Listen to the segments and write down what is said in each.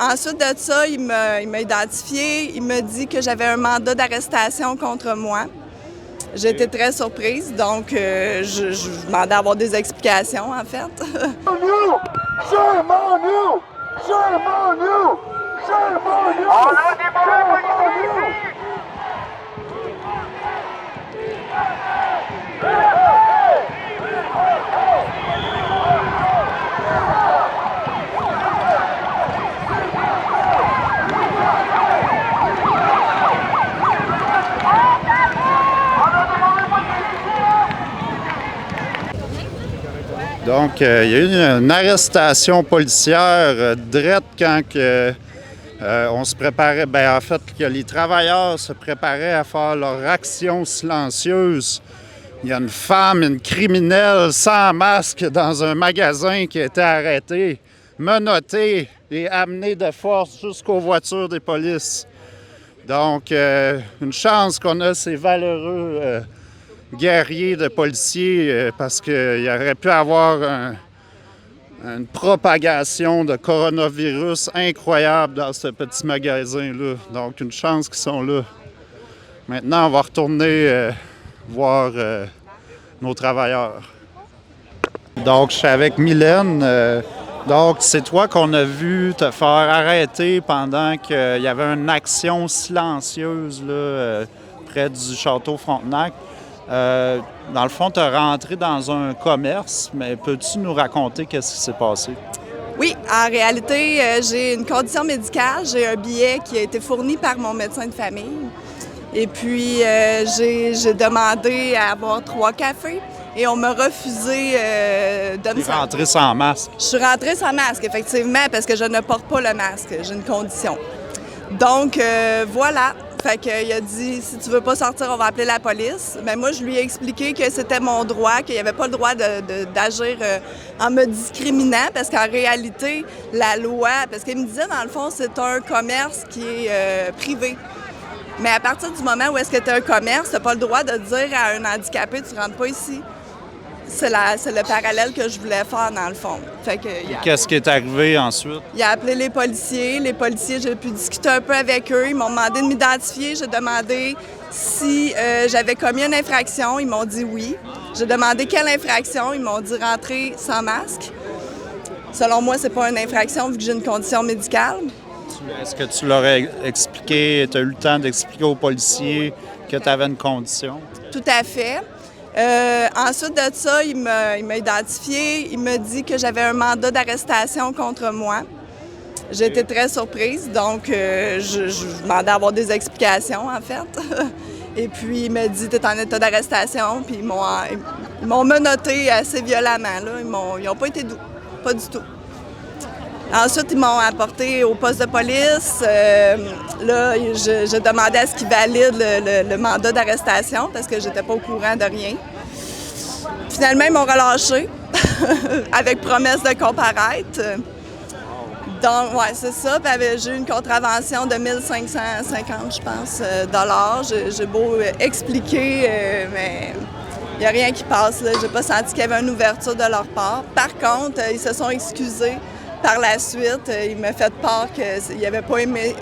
Ensuite de ça, il m'a identifié. Il m'a dit que j'avais un mandat d'arrestation contre moi. J'ai été très surprise, donc je demandais à avoir des explications, en fait. Shame on you! Shame on you! Shame on you! On a des mauvais policiers ici! Donc, il y a eu une arrestation policière drette quand on se préparait, en fait, que les travailleurs se préparaient à faire leur action silencieuse. Il y a une femme, une criminelle sans masque dans un magasin qui a été arrêtée, menottée et amenée de force jusqu'aux voitures des polices. Donc, une chance qu'on a ces valeureux guerriers de policiers parce qu'il aurait pu avoir une propagation de coronavirus incroyable dans ce petit magasin-là. Donc, une chance qu'ils sont là. Maintenant, on va retourner voir nos travailleurs. Donc, je suis avec Mylène. Donc, c'est toi qu'on a vu te faire arrêter pendant qu'il y avait une action silencieuse là, près du château Frontenac. Dans le fond, tu es rentré dans un commerce, mais peux-tu nous raconter qu'est-ce qui s'est passé? Oui, en réalité, j'ai une condition médicale. J'ai un billet qui a été fourni par mon médecin de famille. Et puis, j'ai demandé à avoir 3 cafés et on m'a refusé de me... Tu es rentré sans masque. Je suis rentrée sans masque, effectivement, parce que je ne porte pas le masque. J'ai une condition. Donc, voilà. Fait qu'il a dit, si tu veux pas sortir, on va appeler la police. Mais moi, je lui ai expliqué que c'était mon droit, qu'il n'y avait pas le droit d'agir en me discriminant, parce qu'en réalité, la loi, parce qu'il me disait, dans le fond, c'est un commerce qui est privé. Mais à partir du moment où est-ce que tu as un commerce, tu n'as pas le droit de dire à un handicapé, tu ne rentres pas ici. C'est le parallèle que je voulais faire, dans le fond. Fait que, Qu'est-ce qui est arrivé ensuite? Il a appelé les policiers. Les policiers, j'ai pu discuter un peu avec eux. Ils m'ont demandé de m'identifier. J'ai demandé si j'avais commis une infraction. Ils m'ont dit oui. J'ai demandé quelle infraction. Ils m'ont dit rentrer sans masque. Selon moi, c'est pas une infraction vu que j'ai une condition médicale. Est-ce que tu leur as expliqué, tu as eu le temps d'expliquer aux policiers que tu avais une condition? Tout à fait. Ensuite de ça, il m'a identifié. Il m'a dit que j'avais un mandat d'arrestation contre moi. J'ai été très surprise, donc je demandais à avoir des explications, en fait. Et puis, il m'a dit, tu es en état d'arrestation, puis ils m'ont menotté assez violemment. Là. Ils n'ont pas été doux, pas du tout. Ensuite, ils m'ont apporté au poste de police. Là, je demandais à ce qu'ils valident le mandat d'arrestation parce que j'étais pas au courant de rien. Finalement, ils m'ont relâché avec promesse de comparaître. Donc, ouais, c'est ça. Puis, j'ai eu une contravention de 1550, je pense, dollars. J'ai beau expliquer, mais il n'y a rien qui passe. Je n'ai pas senti qu'il y avait une ouverture de leur part. Par contre, ils se sont excusés. Par la suite, il m'a fait part qu'il n'avait pas aimé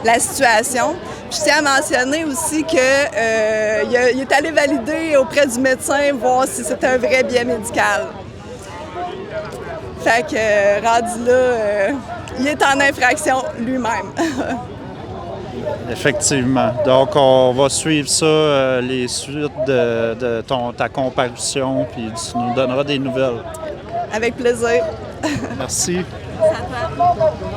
la situation. Puis, je tiens à mentionner aussi qu'il est allé valider auprès du médecin, voir si c'était un vrai billet médical. Fait que, rendu là, il est en infraction lui-même. Effectivement. Donc, on va suivre ça, les suites de ta comparution, puis tu nous donneras des nouvelles. Avec plaisir. Merci.